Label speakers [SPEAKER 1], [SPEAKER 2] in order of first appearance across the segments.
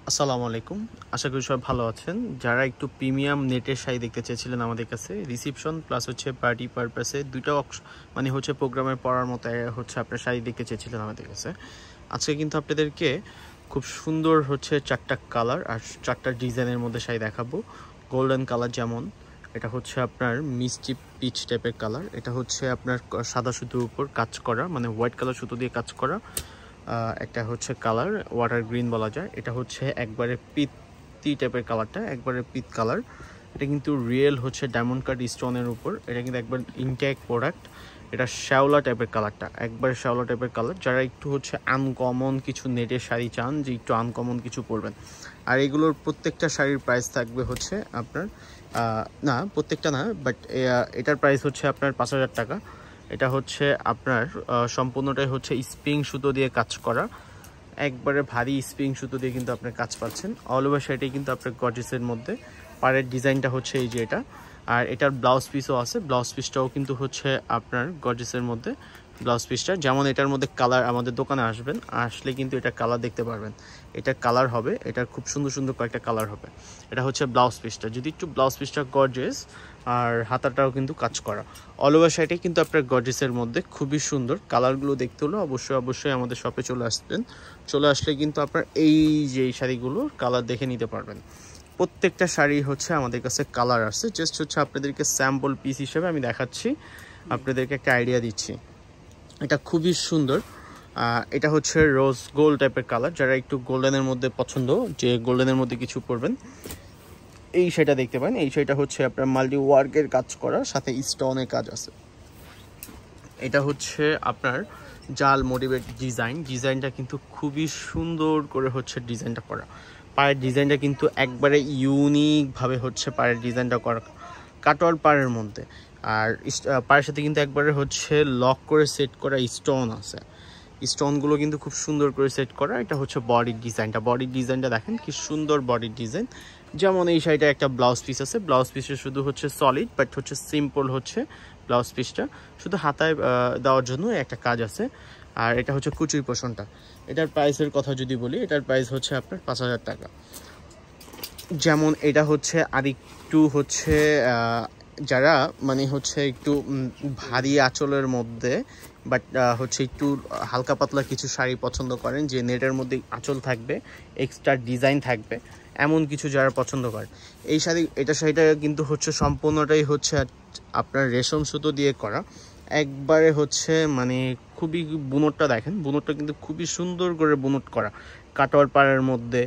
[SPEAKER 1] আসসালামু আলাইকুম। আশা করি সবাই ভালো আছেন। যারা একটু প্রিমিয়াম নেটের শাড়ি দেখতে চেয়েছিলেন আমাদের কাছে, রিসেপশন প্লাস হচ্ছে পার্টি পারপাসে দুইটা মানে হচ্ছে প্রোগ্রামে পরার মতো হচ্ছে আপনার শাড়ি দেখতে চেয়েছিলেন আমাদের কাছে। আজকে কিন্তু আপনাদেরকে খুব সুন্দর হচ্ছে চারটা কালার আর চারটা ডিজাইনের মধ্যে শাড়ি দেখাবো। গোল্ডেন কালার, যেমন এটা হচ্ছে আপনার মিষ্টি পিচ টাইপের কালার। এটা হচ্ছে আপনার সাদা সুতোর উপর কাজ করা, মানে হোয়াইট কালার সুতো দিয়ে কাজ করা। একটা হচ্ছে কালার ওয়াটার গ্রিন বলা যায়। এটা হচ্ছে একবারে পিত্তি টাইপের কালারটা, একবারে পিত কালার। এটা কিন্তু রিয়েল হচ্ছে ডায়মন্ড কাট স্টোনের উপর। এটা কিন্তু একবার ইনটেক প্রোডাক্ট। এটা শ্যাওলা টাইপের কালারটা, একবারে শ্যাওলা টাইপের কালার। যারা একটু হচ্ছে আনকমন কিছু নেটের শাড়ি চান, যে একটু আনকমন কিছু পরবেন, আর এগুলোর প্রত্যেকটা শাড়ির প্রাইস থাকবে হচ্ছে আপনার না প্রত্যেকটা না, বাট এটার প্রাইস হচ্ছে আপনার 5,000 টাকা। এটা হচ্ছে আপনার সম্পূর্ণটাই হচ্ছে স্প্রিং সুতো দিয়ে কাজ করা, একবারে ভারী স্প্রিং সুতো দিয়ে কিন্তু আপনার কাজ পাচ্ছেন। অল ওভার শাড়িটাই কিন্তু আপনার গর্জিসের মধ্যে। পাড়ের ডিজাইনটা হচ্ছে এই যে এটা, আর এটার ব্লাউজ পিসও আছে। ব্লাউজ পিসটাও কিন্তু হচ্ছে আপনার গর্জিসের মধ্যে। ব্লাউজ পিসটা যেমন এটার মধ্যে কালার, আমাদের দোকানে আসলে কিন্তু এটা কালার দেখতে পারবেন। এটা কালার হবে, এটার খুব সুন্দর সুন্দর কয়েকটা কালার হবে। এটা হচ্ছে ব্লাউজ পিসটা, যদি একটু ব্লাউজ পিসটা গর্জিয়াস, আর হাতাটাও কিন্তু কাজ করা। অল ওভার শাড়িটাই কিন্তু আপনার গর্জিসের মধ্যে খুবই সুন্দর। কালারগুলো দেখতে হলো অবশ্যই আমাদের শপে চলে আসবেন। চলে আসলে কিন্তু আপনার এই যে শাড়িগুলোর কালার দেখে নিতে পারবেন। প্রত্যেকটা শাড়ি হচ্ছে আমাদের কাছে কালার আছে। জাস্ট হচ্ছে আপনাদেরকে স্যাম্পল পিস হিসেবে আমি দেখাচ্ছি, আপনাদেরকে একটা আইডিয়া দিচ্ছি। এটা খুবই সুন্দর। এটা হচ্ছে রোজ গোল্ড টাইপের কালার। যারা একটু গোল্ডেনের মধ্যে পছন্দ, যে গোল্ডেনের মধ্যে কিছু পরবেন, এই শাড়িটা দেখতে পারেন। এই শাড়িটা হচ্ছে আপনার মাল্টি ওয়ার্কের কাজ করা, সাথে স্টোনের কাজ আছে। এটা হচ্ছে আপনার জাল মোটিভেট ডিজাইনটা কিন্তু খুবই সুন্দর করে হচ্ছে ডিজাইনটা করা। পায়ের ডিজাইনটা কিন্তু একবারে ইউনিকভাবে হচ্ছে পায়ের ডিজাইনটা করা, কাটওয়ার পায়ের মধ্যে। আর পায়ের সাথে কিন্তু একবারে হচ্ছে লক করে সেট করা স্টোন আছে। স্টোনগুলো কিন্তু খুব সুন্দর করে সেট করা। এটা হচ্ছে বডির ডিজাইনটা দেখেন কি সুন্দর বডির ডিজাইন। যেমন এই শাড়িটা একটা ব্লাউজ পিস আছে। ব্লাউজ পিসে শুধু হচ্ছে সলিড, বাট হচ্ছে সিম্পল হচ্ছে ব্লাউজ পিসটা, শুধু হাতায় দেওয়ার জন্য একটা কাজ আছে। আর এটা হচ্ছে কুচুই পোষণটা। এটার প্রাইসের কথা যদি বলি, এটার প্রাইস হচ্ছে আপনার 5,000 টাকা। যেমন এটা হচ্ছে আরেকটু হচ্ছে যারা মানে হচ্ছে একটু ভারী আঁচলের মধ্যে, বাট হচ্ছে একটু হালকা পাতলা কিছু শাড়ি পছন্দ করেন, যে নেটের মধ্যে আঁচল থাকবে, এক্সট্রা ডিজাইন থাকবে, এমন কিছু যারা পছন্দ করেন, এই শাড়িটা কিন্তু হচ্ছে সম্পূর্ণটাই হচ্ছে আপনার রেশম সুতো দিয়ে করা। একবারে হচ্ছে মানে খুবই বুনটটা দেখেন, বুনটটা কিন্তু খুবই সুন্দর করে বুনট করা, কাটওয়ার পাড়ের মধ্যে।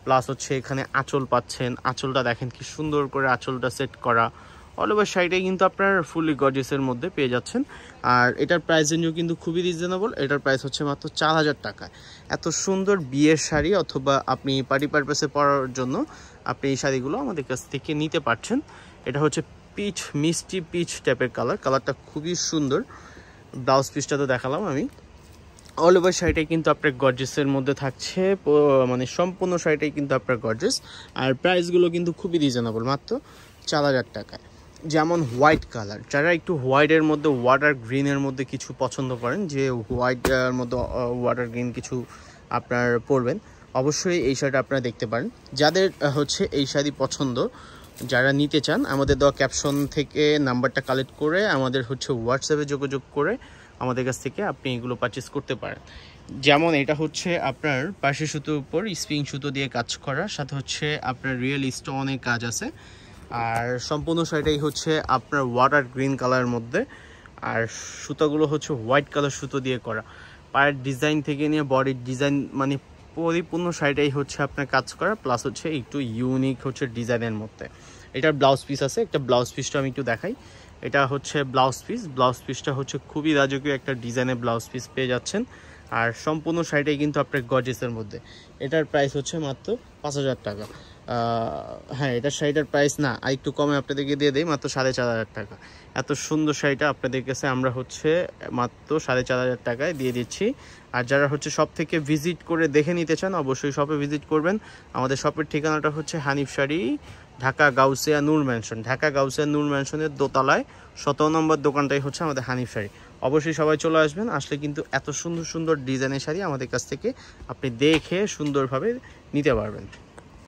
[SPEAKER 1] প্লাস হচ্ছে এখানে আঁচল পাচ্ছেন, আঁচলটা দেখেন কি সুন্দর করে আঁচলটা সেট করা। অল ওভার শাড়িটাই কিন্তু আপনার ফুলি গর্জিয়াসের মধ্যে পেয়ে যাচ্ছেন। আর এটার প্রাইস রেঞ্জও কিন্তু খুবই রিজনেবল। এটার প্রাইস হচ্ছে মাত্র 4,000 টাকা। এত সুন্দর বিয়ের শাড়ি অথবা আপনি পার্টি পারপাসে পরার জন্য আপনি এই শাড়িগুলো আমাদের কাছ থেকে নিতে পারছেন। এটা হচ্ছে মিষ্টি পিচ টাইপের কালারটা খুবই সুন্দর। ব্লাউজ পিসটা তো দেখালাম আমি। অল ওভার শাড়িটাই কিন্তু আপনার গর্জিয়াসের মধ্যে থাকছে, মানে সম্পূর্ণ শাড়িটাই কিন্তু আপনার গর্জিয়াস। আর প্রাইসগুলো কিন্তু খুবই রিজনেবল, মাত্র 4,000 টাকায়। যেমন হোয়াইট কালার, যারা একটু হোয়াইটের মধ্যে ওয়াটার গ্রিনের মধ্যে কিছু পছন্দ করেন, যে হোয়াইটের মধ্যে ওয়াটার গ্রিন কিছু আপনার পরবেন, অবশ্যই এই শাড়িটা আপনারা দেখতে পারেন। যাদের হচ্ছে এই শাড়ি পছন্দ, যারা নিতে চান, আমাদের দেওয়া ক্যাপশন থেকে নাম্বারটা কালেক্ট করে আমাদের হচ্ছে হোয়াটসঅ্যাপে যোগাযোগ করে আমাদের কাছ থেকে আপনি এগুলো পারচেস করতে পারেন। যেমন এটা হচ্ছে আপনার পাশে সুতোর উপর স্প্রিং সুতো দিয়ে কাজ করা, সাথে হচ্ছে আপনার রিয়েল স্টোনের কাজ আছে। আর সম্পূর্ণ শাড়িটাই হচ্ছে আপনার ওয়াটার গ্রিন কালারের মধ্যে, আর সুতোগুলো হচ্ছে হোয়াইট কালার সুতো দিয়ে করা। পায়ের ডিজাইন থেকে নিয়ে বডির ডিজাইন, মানে পরিপূর্ণ শাড়িটাই হচ্ছে আপনার কাজ করা, প্লাস হচ্ছে একটু ইউনিক হচ্ছে ডিজাইনের মধ্যে। এটার ব্লাউজ পিস আছে, একটা ব্লাউজ পিসটা আমি একটু দেখাই। এটা হচ্ছে ব্লাউজ পিসটা হচ্ছে খুবই রাজকীয় একটা ডিজাইনের ব্লাউজ পিস পেয়ে যাচ্ছেন। আর সম্পূর্ণ শাড়িটাই কিন্তু আপনার গর্জিয়াসের মধ্যে। এটার প্রাইস হচ্ছে মাত্র 5,000 টাকা। হ্যাঁ, এটার শাড়িটার প্রাইস না, আর একটু কমে আপনাদেরকে দিয়ে দেয়, মাত্র 4,500 টাকা। এত সুন্দর শাড়িটা আপনাদের কাছে আমরা হচ্ছে মাত্র 4,500 টাকায় দিয়ে দিচ্ছি। আর যারা হচ্ছে শপ থেকে ভিজিট করে দেখে নিতে চান, অবশ্যই শপে ভিজিট করবেন। আমাদের শপের ঠিকানাটা হচ্ছে হানিফ শাড়ি, ঢাকা গাউসিয়া নূর ম্যানশনের দোতলায় 17 নম্বর দোকানটাই হচ্ছে আমাদের হানিফ শাড়ি। অবশ্যই সবাই চলে আসবেন। আসলে কিন্তু এত সুন্দর সুন্দর ডিজাইনের শাড়ি আমাদের কাছ থেকে আপনি দেখে সুন্দরভাবে নিতে পারবেন।